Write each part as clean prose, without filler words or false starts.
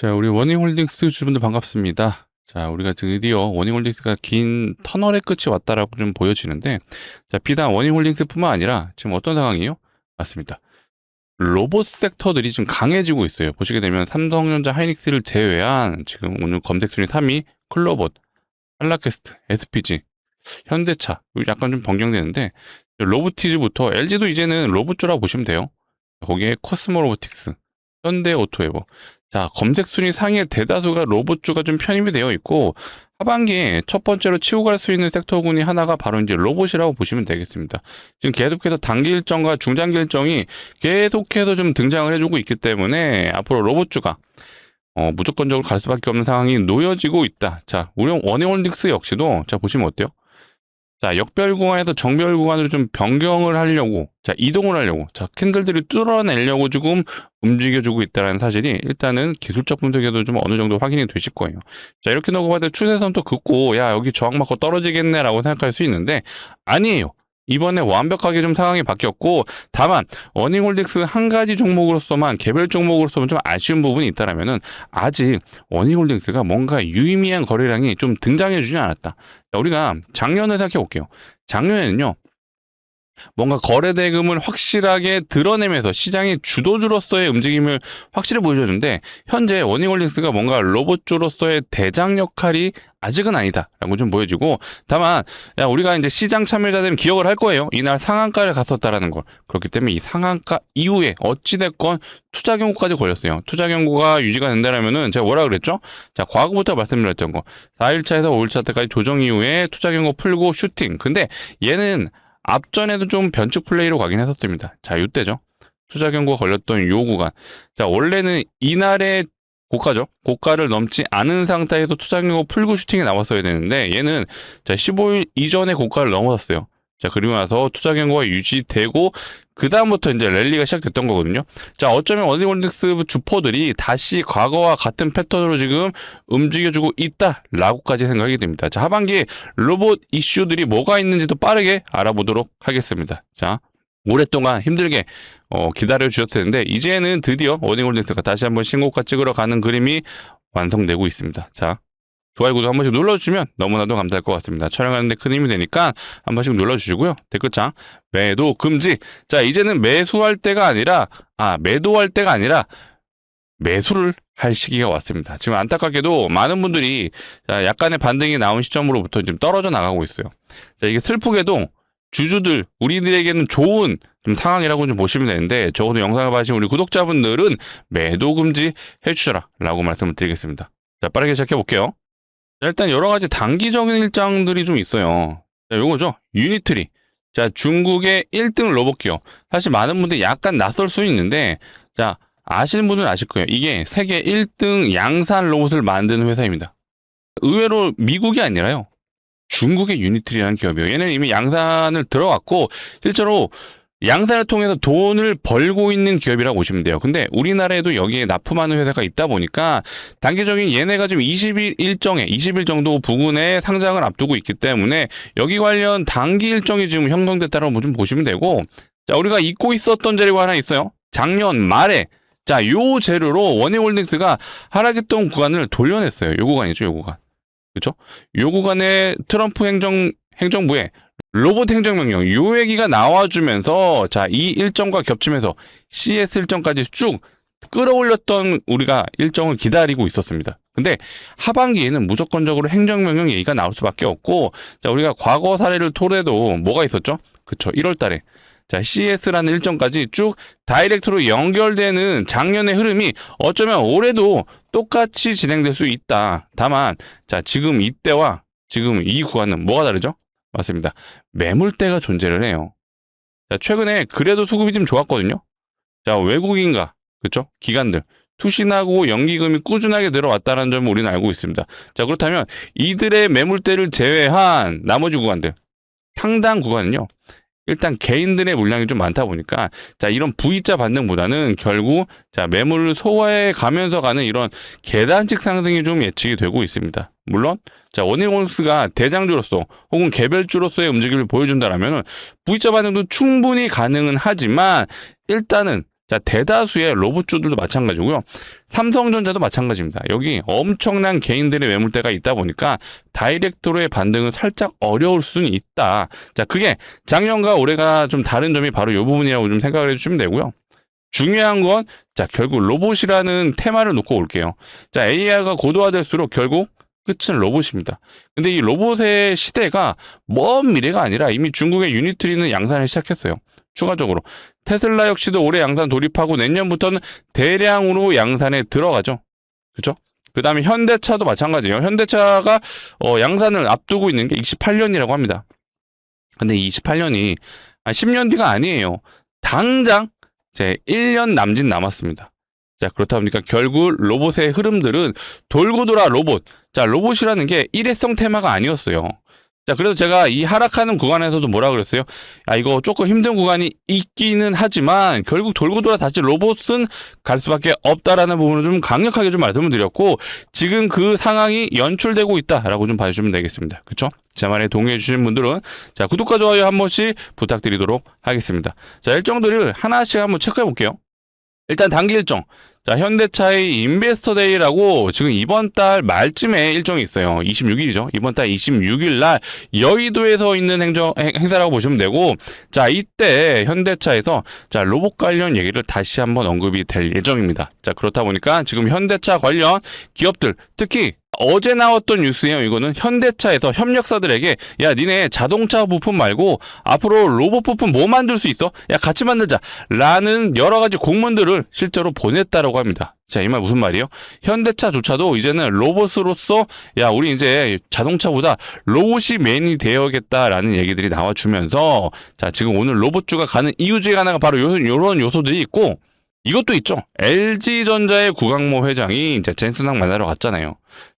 자, 우리 워닝홀딩스 주주분들 반갑습니다. 자, 우리가 드디어 워닝홀딩스가 긴 터널의 끝이 왔다라고 좀 보여지는데, 자, 비단 워닝홀딩스뿐만 아니라 지금 어떤 상황이에요? 맞습니다. 로봇 섹터들이 좀 강해지고 있어요. 보시게 되면 삼성전자, 하이닉스를 제외한 지금 오늘 검색 순위 3위 클로봇, 한라캐스트, SPG, 현대차 약간 좀 변경되는데, 로보티즈부터 LG도 이제는 로봇주라고 보시면 돼요. 거기에 코스모 로보틱스, 현대 오토에버. 자, 검색 순위 상위의 대다수가 로봇주가 좀 편입이 되어 있고, 하반기에 첫 번째로 치고 갈 수 있는 섹터군이 하나가 바로 이제 로봇이라고 보시면 되겠습니다. 지금 계속해서 단기 일정과 중장기 일정이 계속해서 좀 등장을 해주고 있기 때문에 앞으로 로봇주가 무조건적으로 갈 수밖에 없는 상황이 놓여지고 있다. 자, 우리 워닝홀딩스 역시도 자 보시면 어때요? 자, 역별 구간에서 정별 구간으로 좀 변경을 하려고, 자, 이동을 하려고, 자, 캔들들이 뚫어내려고 지금 움직여주고 있다는 사실이 일단은 기술적 분석에도 좀 어느 정도 확인이 되실 거예요. 자, 이렇게 놓고 봤을 때 추세선도 긋고, 야, 여기 저항 맞고 떨어지겠네라고 생각할 수 있는데, 아니에요. 이번에 완벽하게 좀 상황이 바뀌었고, 다만 워닝홀딩스 한 가지 종목으로서만 개별 종목으로서만 좀 아쉬운 부분이 있다라면은 아직 워닝홀딩스가 뭔가 유의미한 거래량이 좀 등장해주지 않았다. 자, 우리가 작년을 생각해 볼게요. 작년에는요, 뭔가 거래 대금을 확실하게 드러내면서 시장의 주도주로서의 움직임을 확실히 보여줬는데, 현재 워닝홀딩스가 뭔가 로봇주로서의 대장 역할이 아직은 아니다라고 좀 보여지고, 다만 야, 우리가 이제 시장 참여자들은 기억을 할 거예요. 이날 상한가를 갔었다라는 걸. 그렇기 때문에 이 상한가 이후에 어찌됐건 투자 경고까지 걸렸어요. 투자 경고가 유지가 된다라면은 제가 뭐라 그랬죠? 자, 과거부터 말씀드렸던 거 4일차에서 5일차 때까지 조정 이후에 투자 경고 풀고 슈팅. 근데 얘는 앞전에도 좀 변칙 플레이로 가긴 했었습니다. 자, 이때죠. 투자 경고가 걸렸던 요 구간. 자, 원래는 이날의 고가죠. 고가를 넘지 않은 상태에서 투자 경고 풀고 슈팅이 나왔어야 되는데 얘는 자, 15일 이전에 고가를 넘어섰어요. 자, 그리고 나서 투자 경고가 유지되고 그 다음부터 이제 랠리가 시작됐던 거거든요. 자, 어쩌면 워닝홀딩스 주포들이 다시 과거와 같은 패턴으로 지금 움직여주고 있다라고까지 생각이 됩니다. 자, 하반기에 로봇 이슈들이 뭐가 있는지도 빠르게 알아보도록 하겠습니다. 자, 오랫동안 힘들게 기다려 주셨을 텐데 이제는 드디어 워닝홀딩스가 다시 한번 신고가 찍으러 가는 그림이 완성되고 있습니다. 자, 좋아요, 구독 한 번씩 눌러주시면 너무나도 감사할 것 같습니다. 촬영하는데 큰 힘이 되니까 한 번씩 눌러주시고요. 댓글창 매도 금지. 자, 이제는 매도할 때가 아니라 매수를 할 시기가 왔습니다. 지금 안타깝게도 많은 분들이 약간의 반등이 나온 시점으로부터 지금 떨어져 나가고 있어요. 자, 이게 슬프게도 주주들, 우리들에게는 좋은 좀 상황이라고 좀 보시면 되는데 적어도 영상을 봐주신 우리 구독자분들은 매도 금지 해주셔라 라고 말씀을 드리겠습니다. 자, 빠르게 시작해 볼게요. 자, 일단 여러 가지 단기적인 일정들이 좀 있어요. 자, 요거죠. 유니트리. 자, 중국의 1등 로봇 기업. 사실 많은 분들이 약간 낯설 수 있는데, 자, 아시는 분들은 아실 거예요. 이게 세계 1등 양산 로봇을 만드는 회사입니다. 의외로 미국이 아니라요. 중국의 유니트리라는 기업이에요. 얘는 이미 양산을 들어갔고, 실제로 양산을 통해서 돈을 벌고 있는 기업이라고 보시면 돼요. 근데 우리나라에도 여기에 납품하는 회사가 있다 보니까 단기적인 얘네가 지금 20일 정도 부근에 상장을 앞두고 있기 때문에 여기 관련 단기 일정이 지금 형성됐다고 좀 보시면 되고, 자, 우리가 잊고 있었던 재료가 하나 있어요. 작년 말에 자, 요 재료로 워닝홀딩스가 하락했던 구간을 돌려냈어요. 요 구간이죠, 요 구간. 그렇죠? 요 구간에 트럼프 행정부의 로봇 행정명령 요 얘기가 나와주면서 자, 이 일정과 겹치면서 CS 일정까지 쭉 끌어올렸던 우리가 일정을 기다리고 있었습니다. 근데 하반기에는 무조건적으로 행정명령 얘기가 나올 수밖에 없고, 자, 우리가 과거 사례를 토대도 뭐가 있었죠? 그쵸, 1월 달에 자, CS라는 일정까지 쭉 다이렉트로 연결되는 작년의 흐름이 어쩌면 올해도 똑같이 진행될 수 있다. 다만 자, 지금 이때와 지금 이 구간은 뭐가 다르죠? 맞습니다. 매물대가 존재를 해요. 자, 최근에 그래도 수급이 좀 좋았거든요. 자, 외국인과 그쵸? 기관들 투신하고 연기금이 꾸준하게 들어왔다는 점을 우리는 알고 있습니다. 자, 그렇다면 이들의 매물대를 제외한 나머지 구간들 상당 구간은요. 일단 개인들의 물량이 좀 많다 보니까 자, 이런 V자 반등보다는 결국 자, 매물을 소화해 가면서 가는 이런 계단식 상승이 좀 예측이 되고 있습니다. 물론 자, 워닝홀딩스가 대장주로서 혹은 개별주로서의 움직임을 보여준다라면 V자 반등도 충분히 가능은 하지만 일단은 자, 대다수의 로봇주들도 마찬가지고요. 삼성전자도 마찬가지입니다. 여기 엄청난 개인들의 매물대가 있다 보니까 다이렉트로의 반등은 살짝 어려울 수는 있다. 자, 그게 작년과 올해가 좀 다른 점이 바로 이 부분이라고 좀 생각을 해주시면 되고요. 중요한 건, 자, 결국 로봇이라는 테마를 놓고 올게요. 자, AI가 고도화될수록 결국 끝은 로봇입니다. 근데 이 로봇의 시대가 먼 미래가 아니라 이미 중국의 유니트리는 양산을 시작했어요. 추가적으로 테슬라 역시도 올해 양산 돌입하고 내년부터는 대량으로 양산에 들어가죠. 그렇죠? 그 다음에 현대차도 마찬가지예요. 현대차가 양산을 앞두고 있는 게 28년이라고 합니다. 근데 이 28년이 10년 뒤가 아니에요. 당장 제 1년 남짓 남았습니다. 자, 그렇다 보니까 결국 로봇의 흐름들은 돌고 돌아 로봇. 자, 로봇이라는 게 일회성 테마가 아니었어요. 자, 그래서 제가 이 하락하는 구간에서도 뭐라 그랬어요? 이거 조금 힘든 구간이 있기는 하지만 결국 돌고 돌아 다시 로봇은 갈 수밖에 없다라는 부분을 좀 강력하게 좀 말씀을 드렸고, 지금 그 상황이 연출되고 있다라고 좀 봐주시면 되겠습니다. 그쵸? 제 말에 동의해 주신 분들은 자, 구독과 좋아요 한 번씩 부탁드리도록 하겠습니다. 자, 일정들을 하나씩 한번 체크해 볼게요. 일단 단기 일정. 자, 현대차의 인베스터 데이라고 지금 이번 달 말쯤에 일정이 있어요. 26일이죠. 이번 달 26일 날 여의도에서 있는 행사라고 보시면 되고, 자, 이때 현대차에서 자, 로봇 관련 얘기를 다시 한번 언급이 될 예정입니다. 자, 그렇다 보니까 지금 현대차 관련 기업들, 특히 어제 나왔던 뉴스예요. 이거는 현대차에서 협력사들에게 야, 니네 자동차 부품 말고 앞으로 로봇 부품 뭐 만들 수 있어? 야, 같이 만들자 라는 여러 가지 공문들을 실제로 보냈다라고 합니다. 자, 이 말 무슨 말이에요? 현대차조차도 이제는 로봇으로서 야, 우리 이제 자동차보다 로봇이 메인이 되어야겠다라는 얘기들이 나와주면서, 자, 지금 오늘 로봇주가 가는 이유 중에 하나가 바로 요런 요소들이 있고, 이것도 있죠. LG전자의 구강모 회장이 이제 젠슨항 만나러 갔잖아요.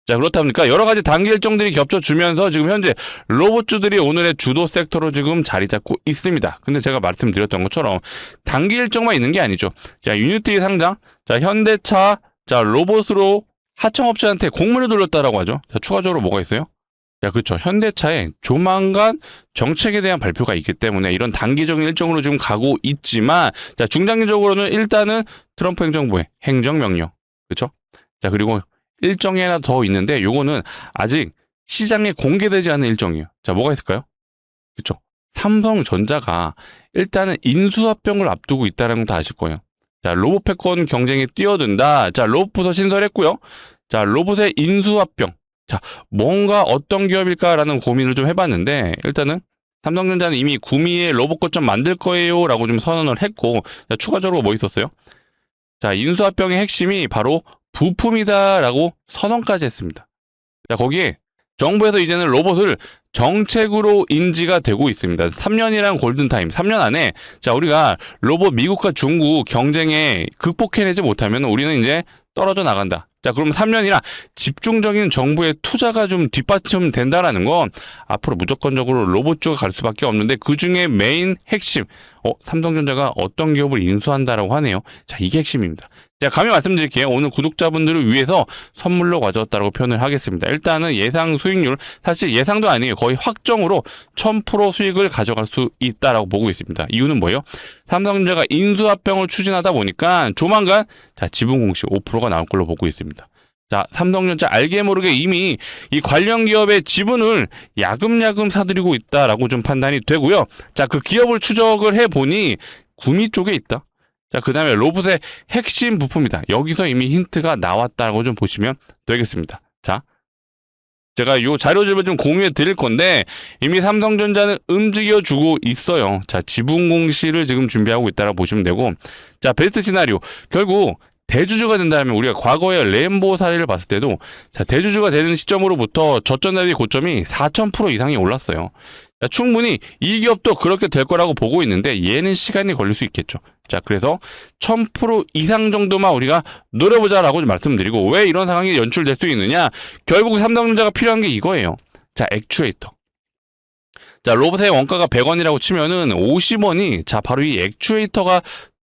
자, 그렇다 보니까 여러 가지 단기 일정들이 겹쳐주면서 지금 현재 로봇주들이 오늘의 주도 섹터로 지금 자리 잡고 있습니다. 근데 제가 말씀드렸던 것처럼 단기 일정만 있는 게 아니죠. 자, 유니티 상장, 자, 현대차, 자, 로봇으로 하청업체한테 공문을 돌렸다라고 하죠. 자, 추가적으로 뭐가 있어요? 자, 그렇죠. 현대차에 조만간 정책에 대한 발표가 있기 때문에 이런 단기적인 일정으로 지금 가고 있지만, 자, 중장기적으로는 일단은 트럼프 행정부의 행정명령, 그렇죠? 자, 그리고 일정이 하나 더 있는데 요거는 아직 시장에 공개되지 않은 일정이에요. 자, 뭐가 있을까요? 그렇죠. 삼성전자가 일단은 인수합병을 앞두고 있다는 거 다 아실 거예요. 자, 로봇 패권 경쟁에 뛰어든다. 자, 로봇부터 신설했고요. 자, 로봇의 인수합병. 자, 뭔가 어떤 기업일까라는 고민을 좀 해봤는데, 일단은 삼성전자는 이미 구미의 로봇 거점 만들 거예요 라고 좀 선언을 했고, 자, 추가적으로 뭐 있었어요? 자, 인수합병의 핵심이 바로 부품이다라고 선언까지 했습니다. 자, 거기에 정부에서 이제는 로봇을 정책으로 인지가 되고 있습니다. 3년이란 골든타임, 3년 안에 자, 우리가 로봇 미국과 중국 경쟁에 극복해내지 못하면 우리는 이제 떨어져 나간다. 자, 그럼 3년이나 집중적인 정부의 투자가 좀 뒷받침된다라는 건 앞으로 무조건적으로 로봇주가 갈 수밖에 없는데, 그 중에 메인 핵심, 삼성전자가 어떤 기업을 인수한다라고 하네요. 자, 이게 핵심입니다. 자, 감히 말씀드릴게요. 오늘 구독자분들을 위해서 선물로 가져왔다고 표현을 하겠습니다. 일단은 예상 수익률, 사실 예상도 아니에요. 거의 확정으로 1000% 수익을 가져갈 수 있다라고 보고 있습니다. 이유는 뭐예요? 삼성전자가 인수합병을 추진하다 보니까 조만간 자, 지분 공시 5%가 나올 걸로 보고 있습니다. 자, 삼성전자 알게 모르게 이미 이 관련 기업의 지분을 야금야금 사들이고 있다라고 좀 판단이 되고요. 자, 그 기업을 추적을 해보니 구미 쪽에 있다. 자, 그 다음에 로봇의 핵심 부품이다. 여기서 이미 힌트가 나왔다고 좀 보시면 되겠습니다. 자, 제가 이 자료집을 좀 공유해 드릴 건데, 이미 삼성전자는 움직여주고 있어요. 자, 지분 공시를 지금 준비하고 있다고 보시면 되고, 자, 베스트 시나리오. 결국 대주주가 된다면 우리가 과거의 램보 사례를 봤을 때도, 자, 대주주가 되는 시점으로부터 저점 대비 고점이 4000% 이상이 올랐어요. 자, 충분히 이 기업도 그렇게 될 거라고 보고 있는데 얘는 시간이 걸릴 수 있겠죠. 자, 그래서 1000% 이상 정도만 우리가 노려보자라고 좀 말씀드리고, 왜 이런 상황이 연출될 수 있느냐? 결국 삼성전자가 필요한 게 이거예요. 자, 액추에이터. 자, 로봇의 원가가 100원이라고 치면은 50원이 자, 바로 이 액추에이터가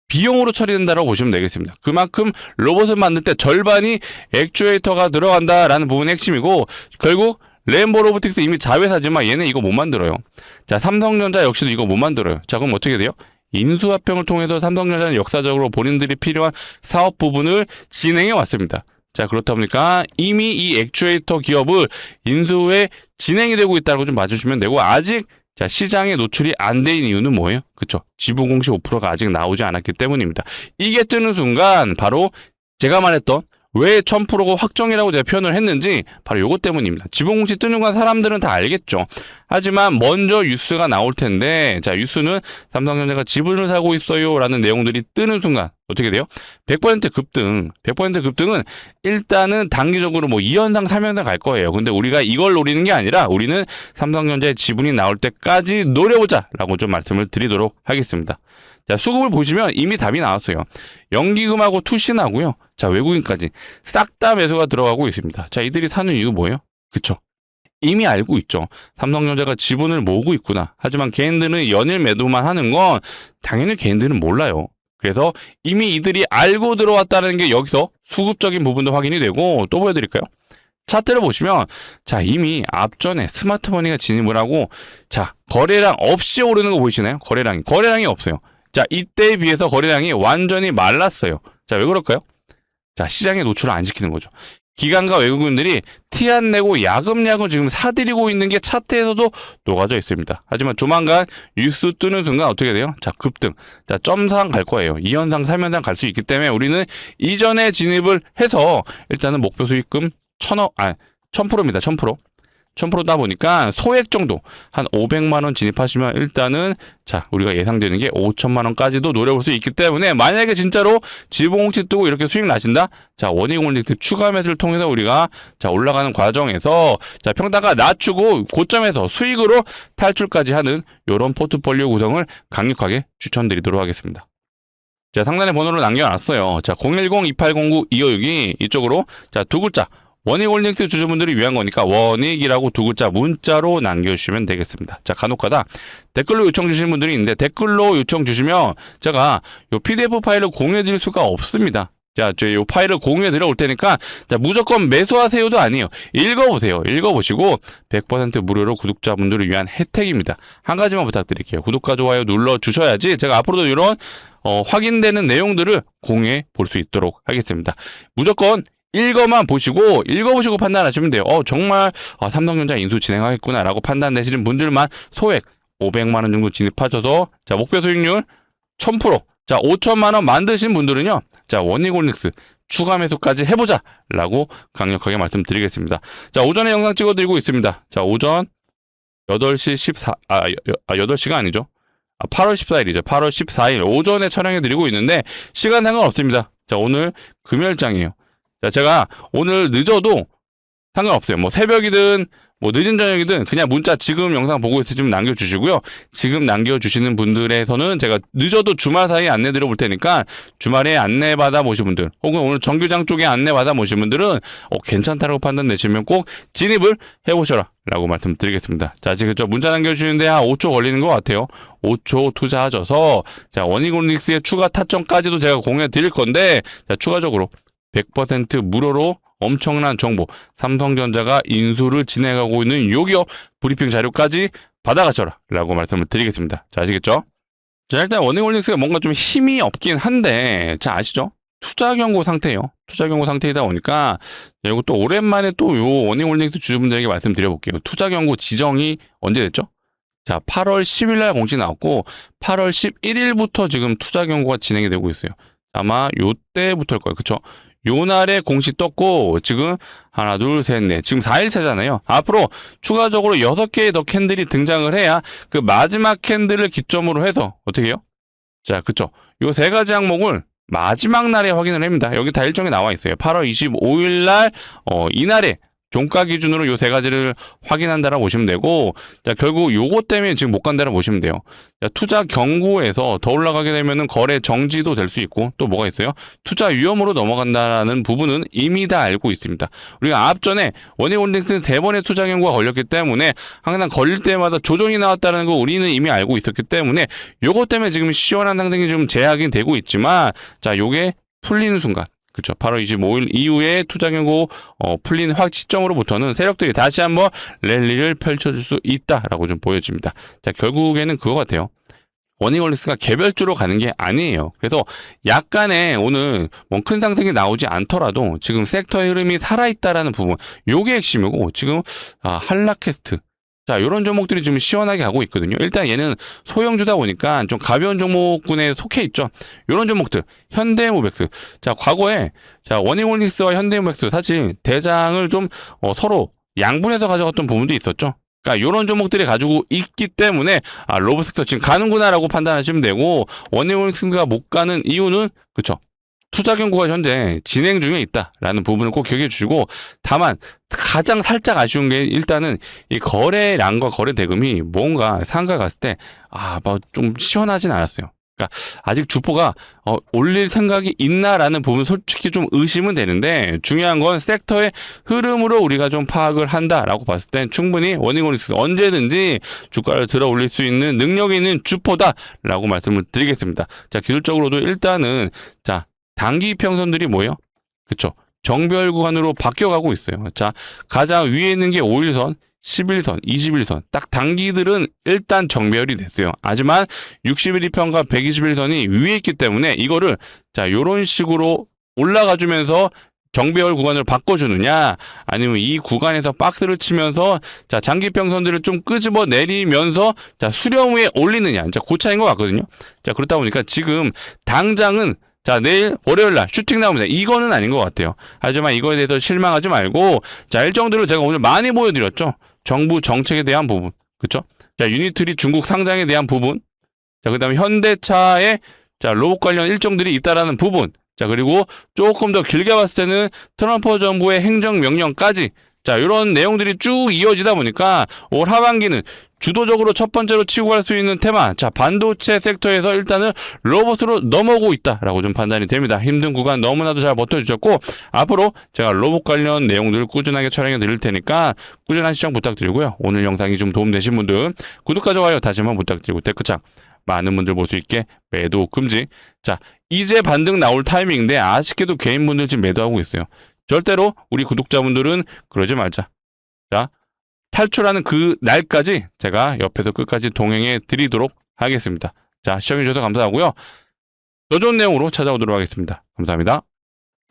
비용으로 처리된다고 보시면 되겠습니다. 그만큼 로봇을 만들 때 절반이 액추에이터가 들어간다라는 부분이 핵심이고, 결국 램보 로보틱스 이미 자회사지만 얘는 이거 못 만들어요. 자, 삼성전자 역시도 이거 못 만들어요. 자, 그럼 어떻게 돼요? 인수합병을 통해서 삼성전자는 역사적으로 본인들이 필요한 사업 부분을 진행해 왔습니다. 자, 그렇다 보니까 이미 이 액추에이터 기업을 인수에 진행이 되고 있다고 좀 봐주시면 되고, 아직 자, 시장에 노출이 안 된 이유는 뭐예요? 그쵸? 지분 공시 5%가 아직 나오지 않았기 때문입니다. 이게 뜨는 순간 바로 제가 말했던 왜 1000%가 확정이라고 제가 표현을 했는지 바로 요것 때문입니다. 지분 공시 뜨는 건 사람들은 다 알겠죠. 하지만 먼저 뉴스가 나올 텐데, 자, 뉴스는 삼성전자가 지분을 사고 있어요 라는 내용들이 뜨는 순간 어떻게 돼요? 100% 급등. 100% 급등은 일단은 단기적으로 뭐 2연상, 3연상 갈 거예요. 근데 우리가 이걸 노리는 게 아니라 우리는 삼성전자의 지분이 나올 때까지 노려보자 라고 좀 말씀을 드리도록 하겠습니다. 자, 수급을 보시면 이미 답이 나왔어요. 연기금하고 투신하고요. 자, 외국인까지 싹 다 매수가 들어가고 있습니다. 자, 이들이 사는 이유 뭐예요? 그쵸? 이미 알고 있죠. 삼성전자가 지분을 모으고 있구나. 하지만 개인들은 연일 매도만 하는 건 당연히 개인들은 몰라요. 그래서 이미 이들이 알고 들어왔다는 게 여기서 수급적인 부분도 확인이 되고, 또 보여드릴까요? 차트를 보시면, 자, 이미 앞전에 스마트머니가 진입을 하고, 자, 거래량 없이 오르는 거 보이시나요? 거래량이 없어요. 자, 이때에 비해서 거래량이 완전히 말랐어요. 자, 왜 그럴까요? 자, 시장에 노출을 안 시키는 거죠. 기관과 외국인들이 티 안 내고 야금야금 지금 사들이고 있는 게 차트에서도 녹아져 있습니다. 하지만 조만간 뉴스 뜨는 순간 어떻게 돼요? 자, 급등. 자, 점상 갈 거예요. 2연상, 3연상 갈 수 있기 때문에 우리는 이전에 진입을 해서 일단은 목표 수익금 1000%입니다. 1000%. 1000%다 보니까 소액 정도 한 500만원 진입하시면 일단은 자, 우리가 예상되는 게 5천만원까지도 노려볼 수 있기 때문에, 만약에 진짜로 지분공시 뜨고 이렇게 수익 나신다? 자, 원익홀딩스 추가 매수를 통해서 우리가 자, 올라가는 과정에서 자, 평단가 낮추고 고점에서 수익으로 탈출까지 하는 요런 포트폴리오 구성을 강력하게 추천드리도록 하겠습니다. 자, 상단에 번호를 남겨놨어요. 자, 010-2809-2562 이쪽으로 자, 두 글자 원익홀딩스 주주분들이 위한 거니까 원익이라고 두 글자 문자로 남겨주시면 되겠습니다. 자, 간혹가다 댓글로 요청 주시는 분들이 있는데, 댓글로 요청 주시면 제가 요 PDF 파일을 공유해 드릴 수가 없습니다. 자, 저 요 파일을 공유해 드려 올 테니까 자, 무조건 매수하세요도 아니에요. 읽어보세요. 읽어보시고 100% 무료로 구독자분들을 위한 혜택입니다. 한 가지만 부탁드릴게요. 구독과 좋아요 눌러주셔야지 제가 앞으로도 이런 확인되는 내용들을 공유해 볼 수 있도록 하겠습니다. 무조건 읽어보시고 판단하시면 돼요. 정말 삼성전자 인수 진행하겠구나라고 판단되시는 분들만 소액 500만원 정도 진입하셔서 자, 목표 수익률 1000%. 자, 5천만원 만드신 분들은요. 자, 원익홀딩스 추가 매수까지 해보자 라고 강력하게 말씀드리겠습니다. 자, 오전에 영상 찍어드리고 있습니다. 자, 오전 8시 8시가 아니죠. 8월 14일이죠. 8월 14일 오전에 촬영해드리고 있는데 시간 상관없습니다. 자, 오늘 금요일장이에요. 자, 제가 오늘 늦어도 상관없어요. 뭐 새벽이든 뭐 늦은 저녁이든 그냥 문자 지금 영상 보고 있으시면 남겨주시고요. 지금 남겨주시는 분들에서는 제가 늦어도 주말 사이에 안내 드려볼 테니까 주말에 안내 받아 보신 분들, 혹은 오늘 정규장 쪽에 안내 받아 보신 분들은 괜찮다라고 판단 내시면 꼭 진입을 해보셔라 라고 말씀드리겠습니다. 자, 지금 저 문자 남겨주시는데 한 5초 걸리는 것 같아요. 5초 투자하셔서 자, 원익홀딩스의 추가 타점까지도 제가 공유해 드릴 건데, 자, 추가적으로 100% 무료로 엄청난 정보, 삼성전자가 인수를 진행하고 있는 요 기업 브리핑 자료까지 받아가셔라 라고 말씀을 드리겠습니다. 자, 아시겠죠? 자, 일단 원익홀딩스가 뭔가 좀 힘이 없긴 한데, 자, 아시죠? 투자 경고 상태예요. 투자 경고 상태이다 보니까 이거 또 오랜만에 또 요 원익홀딩스 주주분들에게 말씀드려볼게요. 투자 경고 지정이 언제 됐죠? 자, 8월 10일 날 공시 나왔고 8월 11일부터 지금 투자 경고가 진행이 되고 있어요. 아마 요때부터일 거예요. 그쵸? 요 날에 공시 떴고 지금 하나 둘 셋 넷 지금 4일차잖아요. 앞으로 추가적으로 6개의 더 캔들이 등장을 해야 그 마지막 캔들을 기점으로 해서 어떻게 해요? 자, 그쵸? 요 세 가지 항목을 마지막 날에 확인을 합니다. 여기 다 일정이 나와 있어요. 8월 25일 날 이날에 종가 기준으로 요 세 가지를 확인한다라고 보시면 되고, 자, 결국 요것 때문에 지금 못 간다라고 보시면 돼요. 자, 투자 경고에서 더 올라가게 되면은 거래 정지도 될 수 있고, 또 뭐가 있어요? 투자 위험으로 넘어간다라는 부분은 이미 다 알고 있습니다. 우리가 앞전에 원익홀딩스는 3번의 투자 경고가 걸렸기 때문에 항상 걸릴 때마다 조정이 나왔다는 거 우리는 이미 알고 있었기 때문에 요것 때문에 지금 시원한 상승이 좀 제약이 되고 있지만, 자, 요게 풀리는 순간, 그렇죠. 8월 25일 이후에 투자 경고 풀린 시점으로부터는 세력들이 다시 한번 랠리를 펼쳐줄 수 있다라고 좀 보여집니다. 자, 결국에는 그거 같아요. 워닝홀릭스가 개별주로 가는 게 아니에요. 그래서 약간의 오늘 뭐 큰 상승이 나오지 않더라도 지금 섹터의 흐름이 살아있다라는 부분, 요게 핵심이고, 지금 한라캐스트, 자, 요런 종목들이 좀 시원하게 가고 있거든요. 일단 얘는 소형주다 보니까 좀 가벼운 종목군에 속해 있죠. 요런 종목들, 현대모백스. 자, 과거에, 자, 워닝홀릭스와 현대모백스 사실 대장을 좀 서로 양분해서 가져갔던 부분도 있었죠. 그러니까 요런 종목들이 가지고 있기 때문에 로봇 섹터 지금 가는구나라고 판단하시면 되고, 워닝홀릭스가 못 가는 이유는 그쵸, 투자 경고가 현재 진행 중에 있다라는 부분을 꼭 기억해 주시고, 다만 가장 살짝 아쉬운 게 일단은 이 거래량과 거래 대금이 뭔가 상가 갔을 때 뭐 좀 시원하진 않았어요. 그러니까 아직 주포가 올릴 생각이 있나라는 부분 솔직히 좀 의심은 되는데, 중요한 건 섹터의 흐름으로 우리가 좀 파악을 한다라고 봤을 땐 충분히 워닝홀릭스 언제든지 주가를 들어 올릴 수 있는 능력이 있는 주포다라고 말씀을 드리겠습니다. 자, 기술적으로도 일단은 자, 단기 이평선들이 뭐예요? 그쵸, 정별 구간으로 바뀌어가고 있어요. 자, 가장 위에 있는 게 5일선, 11선, 21선. 딱 단기들은 일단 정별이 됐어요. 하지만 61일편과 121선이 위에 있기 때문에 이거를 자, 요런 식으로 올라가 주면서 정배열 구간을 바꿔주느냐, 아니면 이 구간에서 박스를 치면서 자, 장기평선들을 좀 끄집어 내리면서 자, 수렴 위에 올리느냐, 자, 그 차이인 것 같거든요. 자, 그렇다 보니까 지금 당장은 자, 내일 월요일날 슈팅 나옵니다. 이거는 아닌 것 같아요. 하지만 이거에 대해서 실망하지 말고, 자, 일정들을 제가 오늘 많이 보여드렸죠. 정부 정책에 대한 부분, 그쵸? 자, 유니트리 중국 상장에 대한 부분, 자, 그 다음에 현대차의 자, 로봇 관련 일정들이 있다라는 부분, 자, 그리고 조금 더 길게 봤을 때는 트럼프 정부의 행정명령까지, 자, 이런 내용들이 쭉 이어지다 보니까 올 하반기는 주도적으로 첫 번째로 치고 갈 수 있는 테마, 자, 반도체 섹터에서 일단은 로봇으로 넘어오고 있다라고 좀 판단이 됩니다. 힘든 구간 너무나도 잘 버텨주셨고, 앞으로 제가 로봇 관련 내용들 꾸준하게 촬영해 드릴 테니까 꾸준한 시청 부탁드리고요. 오늘 영상이 좀 도움되신 분들은 구독과 좋아요 다시 한번 부탁드리고, 댓글창 많은 분들 볼 수 있게 매도 금지. 자, 이제 반등 나올 타이밍인데 아쉽게도 개인분들 지금 매도하고 있어요. 절대로 우리 구독자분들은 그러지 말자. 자, 탈출하는 그 날까지 제가 옆에서 끝까지 동행해 드리도록 하겠습니다. 자, 시청해주셔서 감사하고요. 더 좋은 내용으로 찾아오도록 하겠습니다. 감사합니다.